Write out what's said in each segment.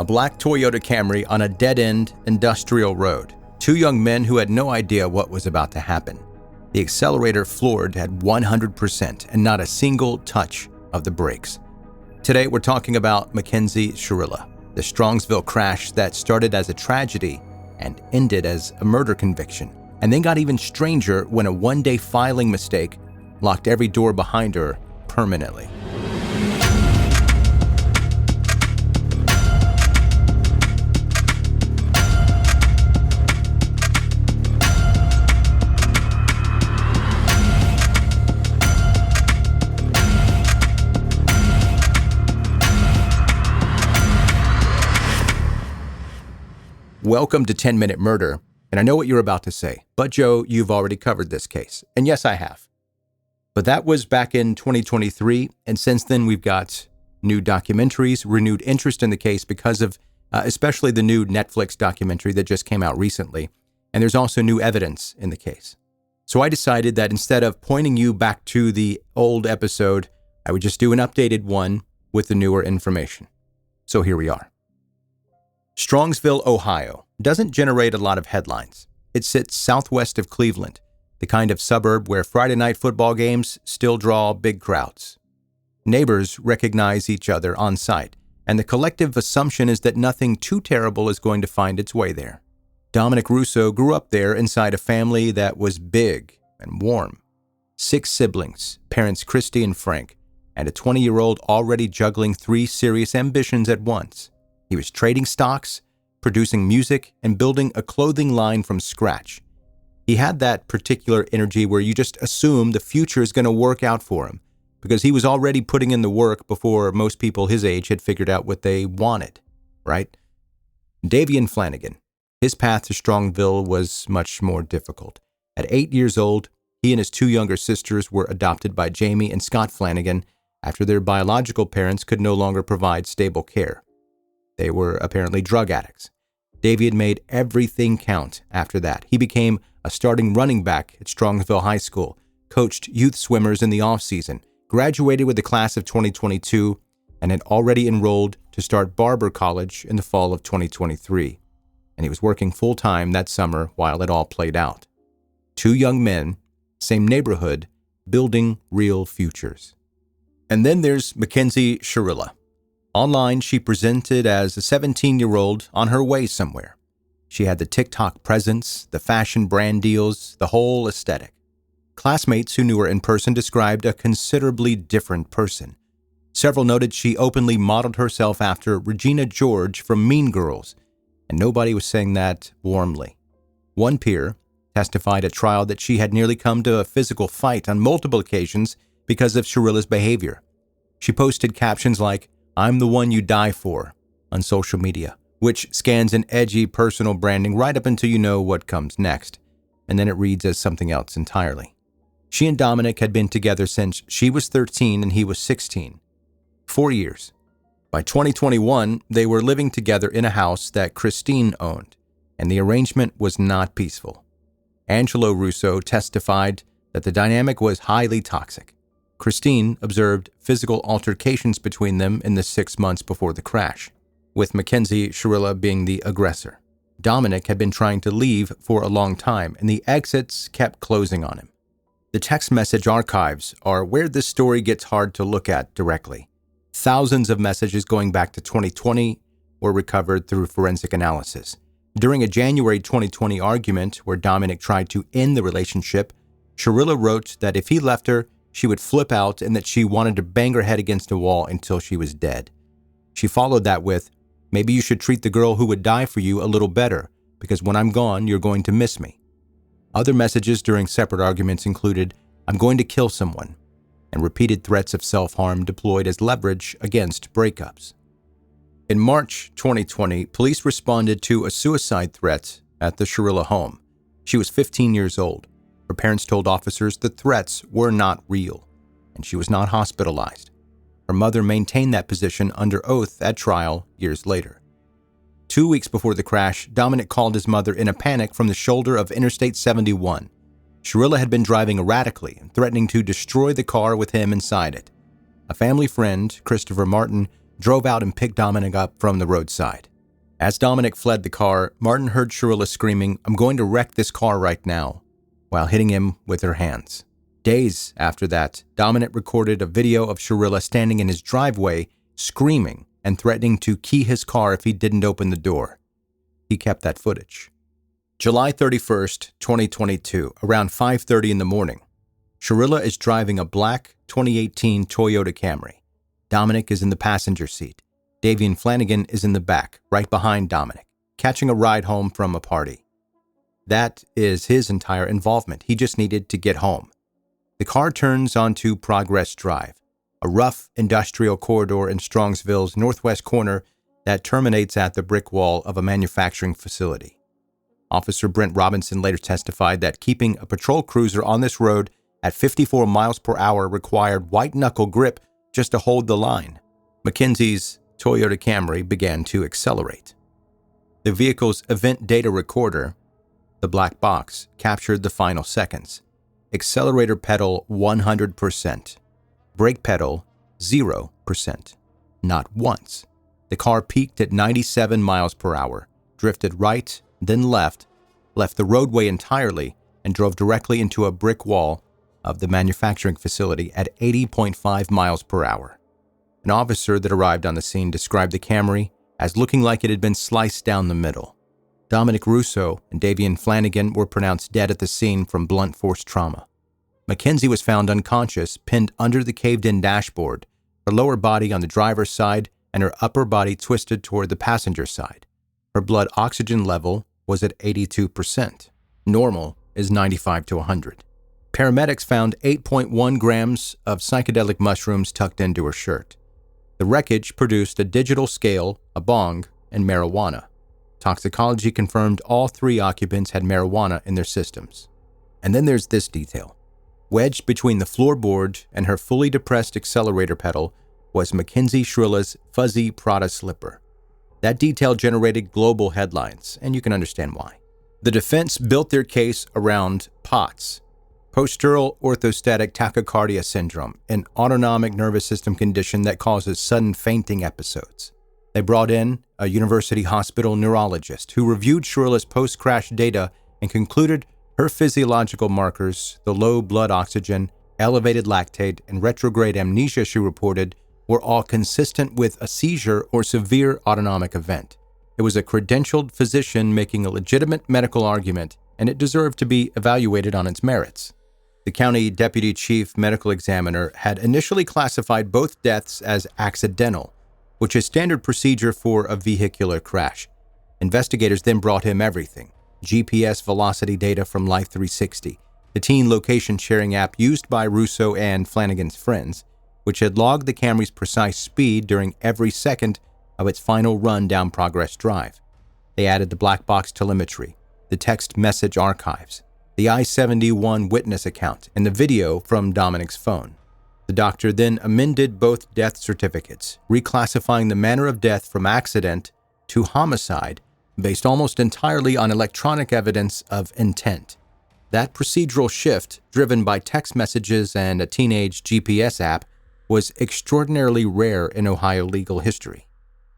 a black Toyota Camry on a dead-end industrial road. Two young men who had no idea what was about to happen. The accelerator floored at 100% and not a single touch of the brakes. Today, we're talking about Mackenzie Shirilla, the Strongsville crash that started as a tragedy and ended as a murder conviction, and then got even stranger when a one-day filing mistake locked every door behind her permanently. Welcome to 10 Minute Murder, and I know what you're about to say, but Joe, you've already covered this case. And yes, I have. But that was back in 2023, and since then we've got new documentaries, renewed interest in the case because of especially the new Netflix documentary that just came out recently, and there's also new evidence in the case. So I decided that instead of pointing you back to the old episode, I would just do an updated one with the newer information. So here we are. Strongsville, Ohio, doesn't generate a lot of headlines. It sits southwest of Cleveland, the kind of suburb where Friday night football games still draw big crowds. Neighbors recognize each other on sight, and the collective assumption is that nothing too terrible is going to find its way there. Dominic Russo grew up there inside a family that was big and warm. 6 siblings, parents Christy and Frank, and a 20-year-old already juggling 3 serious ambitions at once. He was trading stocks, producing music, and building a clothing line from scratch. He had that particular energy where you just assume the future is going to work out for him because he was already putting in the work before most people his age had figured out what they wanted, right? Davion Flanagan. His path to Strongsville was much more difficult. At 8 years old, he and his 2 younger sisters were adopted by Jamie and Scott Flanagan after their biological parents could no longer provide stable care. They were apparently drug addicts. Davion made everything count after that. He became a starting running back at Strongsville High School, coached youth swimmers in the off-season, graduated with the class of 2022, and had already enrolled to start barber college in the fall of 2023. And he was working full-time that summer while it all played out. 2 young men, same neighborhood, building real futures. And then there's Mackenzie Shirilla. Online, she presented as a 17-year-old on her way somewhere. She had the TikTok presence, the fashion brand deals, the whole aesthetic. Classmates who knew her in person described a considerably different person. Several noted she openly modeled herself after Regina George from Mean Girls, and nobody was saying that warmly. One peer testified at trial that she had nearly come to a physical fight on multiple occasions because of Shirilla's behavior. She posted captions like, "I'm the one you die for," on social media, which scans an edgy personal branding right up until you know what comes next, and then it reads as something else entirely. She and Dominic had been together since she was 13 and he was 16. 4 years. By 2021, they were living together in a house that Christine owned, and the arrangement was not peaceful. Angelo Russo testified that the dynamic was highly toxic. Christine observed physical altercations between them in the 6 months before the crash, with Mackenzie Shirilla being the aggressor. Dominic had been trying to leave for a long time, and the exits kept closing on him. The text message archives are where this story gets hard to look at directly. Thousands of messages going back to 2020 were recovered through forensic analysis. During a January 2020 argument where Dominic tried to end the relationship, Shirilla wrote that if he left her, she would flip out and that she wanted to bang her head against a wall until she was dead. She followed that with, "Maybe you should treat the girl who would die for you a little better, because when I'm gone, you're going to miss me." Other messages during separate arguments included, "I'm going to kill someone," and repeated threats of self-harm deployed as leverage against breakups. In March 2020, police responded to a suicide threat at the Shirilla home. She was 15 years old. Her parents told officers the threats were not real, and she was not hospitalized. Her mother maintained that position under oath at trial years later. 2 weeks before the crash, Dominic called his mother in a panic from the shoulder of Interstate 71. Shirilla had been driving erratically and threatening to destroy the car with him inside it. A family friend, Christopher Martin, drove out and picked Dominic up from the roadside. As Dominic fled the car, Martin heard Shirilla screaming, "I'm going to wreck this car right now," while hitting him with her hands. Days after that, Dominic recorded a video of Shirilla standing in his driveway, screaming and threatening to key his car if he didn't open the door. He kept that footage. July 31st, 2022, around 5:30 in the morning. Shirilla is driving a black 2018 Toyota Camry. Dominic is in the passenger seat. Davion Flanagan is in the back, right behind Dominic, catching a ride home from a party. That is his entire involvement. He just needed to get home. The car turns onto Progress Drive, a rough industrial corridor in Strongsville's northwest corner that terminates at the brick wall of a manufacturing facility. Officer Brent Robinson later testified that keeping a patrol cruiser on this road at 54 miles per hour required white-knuckle grip just to hold the line. Mackenzie's Toyota Camry began to accelerate. The vehicle's event data recorder, the black box, captured the final seconds. Accelerator pedal 100%. Brake pedal 0%. Not once. The car peaked at 97 miles per hour, drifted right, then left the roadway entirely, and drove directly into a brick wall of the manufacturing facility at 80.5 miles per hour. An officer that arrived on the scene described the Camry as looking like it had been sliced down the middle. Dominic Russo and Davion Flanagan were pronounced dead at the scene from blunt force trauma. Mackenzie was found unconscious, pinned under the caved-in dashboard, her lower body on the driver's side and her upper body twisted toward the passenger side. Her blood oxygen level was at 82%. Normal is 95 to 100. Paramedics found 8.1 grams of psychedelic mushrooms tucked into her shirt. The wreckage produced a digital scale, a bong, and marijuana. Toxicology confirmed all three occupants had marijuana in their systems. And then there's this detail. Wedged between the floorboard and her fully depressed accelerator pedal was Mackenzie Shirilla's fuzzy Prada slipper. That detail generated global headlines, and you can understand why. The defense built their case around POTS, postural orthostatic tachycardia syndrome, an autonomic nervous system condition that causes sudden fainting episodes. They brought in a university hospital neurologist who reviewed Shirilla's post-crash data and concluded her physiological markers, the low blood oxygen, elevated lactate, and retrograde amnesia she reported, were all consistent with a seizure or severe autonomic event. It was a credentialed physician making a legitimate medical argument, and it deserved to be evaluated on its merits. The county deputy chief medical examiner had initially classified both deaths as accidental, which is standard procedure for a vehicular crash. Investigators then brought him everything: GPS velocity data from Life 360, the teen location sharing app used by Russo and Flanagan's friends, which had logged the Camry's precise speed during every second of its final run down Progress Drive. They added the black box telemetry, the text message archives, the I-71 witness account, and the video from Dominic's phone. The doctor then amended both death certificates, reclassifying the manner of death from accident to homicide based almost entirely on electronic evidence of intent. That procedural shift, driven by text messages and a teenage GPS app, was extraordinarily rare in Ohio legal history.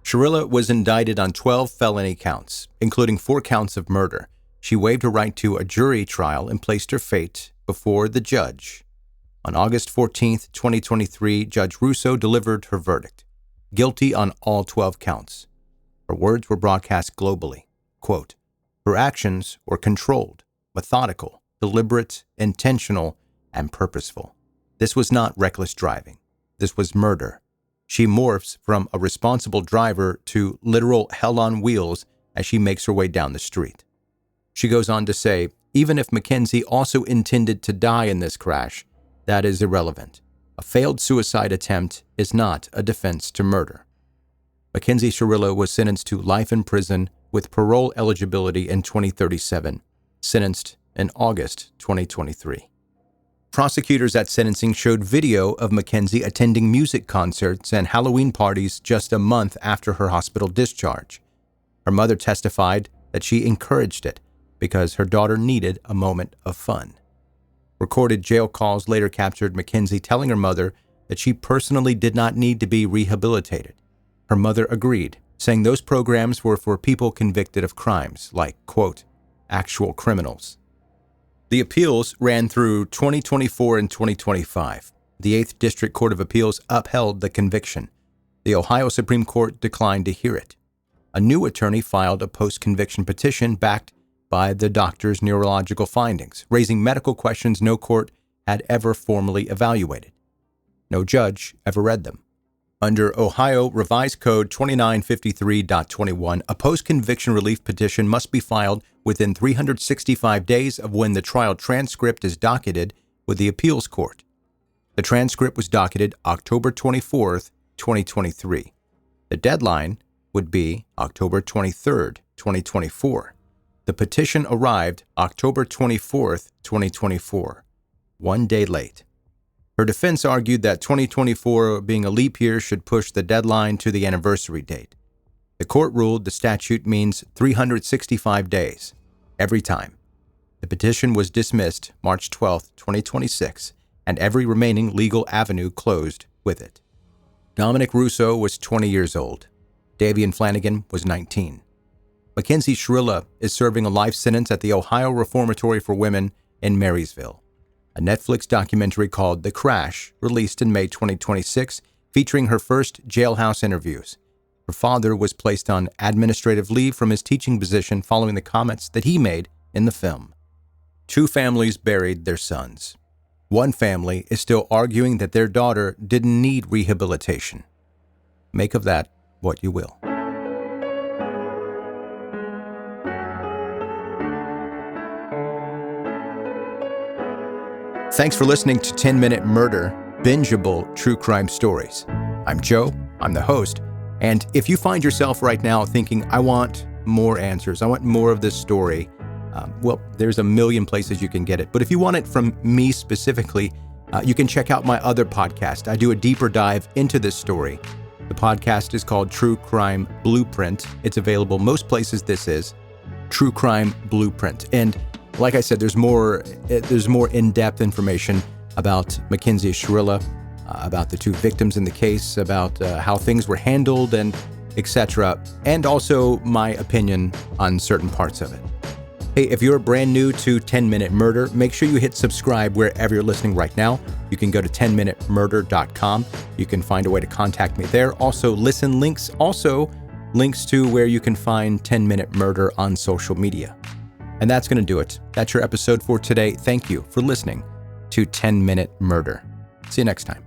Shirilla was indicted on 12 felony counts, including 4 counts of murder. She waived her right to a jury trial and placed her fate before the judge. On August 14, 2023, Judge Russo delivered her verdict, guilty on all 12 counts. Her words were broadcast globally. Quote, "Her actions were controlled, methodical, deliberate, intentional, and purposeful. This was not reckless driving. This was murder. She morphs from a responsible driver to literal hell on wheels as she makes her way down the street." She goes on to say, even if Mackenzie also intended to die in this crash, that is irrelevant. A failed suicide attempt is not a defense to murder. Mackenzie Shirilla was sentenced to life in prison with parole eligibility in 2037, sentenced in August 2023. Prosecutors at sentencing showed video of Mackenzie attending music concerts and Halloween parties just a month after her hospital discharge. Her mother testified that she encouraged it because her daughter needed a moment of fun. Recorded jail calls later captured Mackenzie telling her mother that she personally did not need to be rehabilitated. Her mother agreed, saying those programs were for people convicted of crimes like, quote, actual criminals. The appeals ran through 2024 and 2025. The 8th District Court of Appeals upheld the conviction. The Ohio Supreme Court declined to hear it. A new attorney filed a post-conviction petition backed by the doctor's neurological findings, raising medical questions no court had ever formally evaluated. No judge ever read them. Under Ohio Revised Code 2953.21, a post-conviction relief petition must be filed within 365 days of when the trial transcript is docketed with the appeals court. The transcript was docketed October 24th, 2023. The deadline would be October 23rd, 2024. The petition arrived October 24th, 2024, 1 day late. Her defense argued that 2024 being a leap year should push the deadline to the anniversary date. The court ruled the statute means 365 days, every time. The petition was dismissed March 12, 2026, and every remaining legal avenue closed with it. Dominic Russo was 20 years old. Davion Flanagan was 19. Mackenzie Shirilla is serving a life sentence at the Ohio Reformatory for Women in Marysville. A Netflix documentary called The Crash, released in May 2026, featuring her first jailhouse interviews. Her father was placed on administrative leave from his teaching position following the comments that he made in the film. 2 families buried their sons. One family is still arguing that their daughter didn't need rehabilitation. Make of that what you will. Thanks for listening to 10-Minute Murder, bingeable true crime stories. I'm Joe, I'm the host, and if you find yourself right now thinking, I want more answers, I want more of this story, well, there's a million places you can get it. But if you want it from me specifically, you can check out my other podcast. I do a deeper dive into this story. The podcast is called True Crime Blueprint. It's available most places. This is True Crime Blueprint. And like I said, there's more in-depth information about Mackenzie Shirilla, about the 2 victims in the case, about how things were handled, and etc., and also my opinion on certain parts of it. Hey, if you're brand new to 10-Minute Murder, make sure you hit subscribe wherever you're listening right now. You can go to 10minutemurder.com. You can find a way to contact me there. Also, listen links. Also, links to where you can find 10-Minute Murder on social media. And that's going to do it. That's your episode for today. Thank you for listening to 10-Minute Murder. See you next time.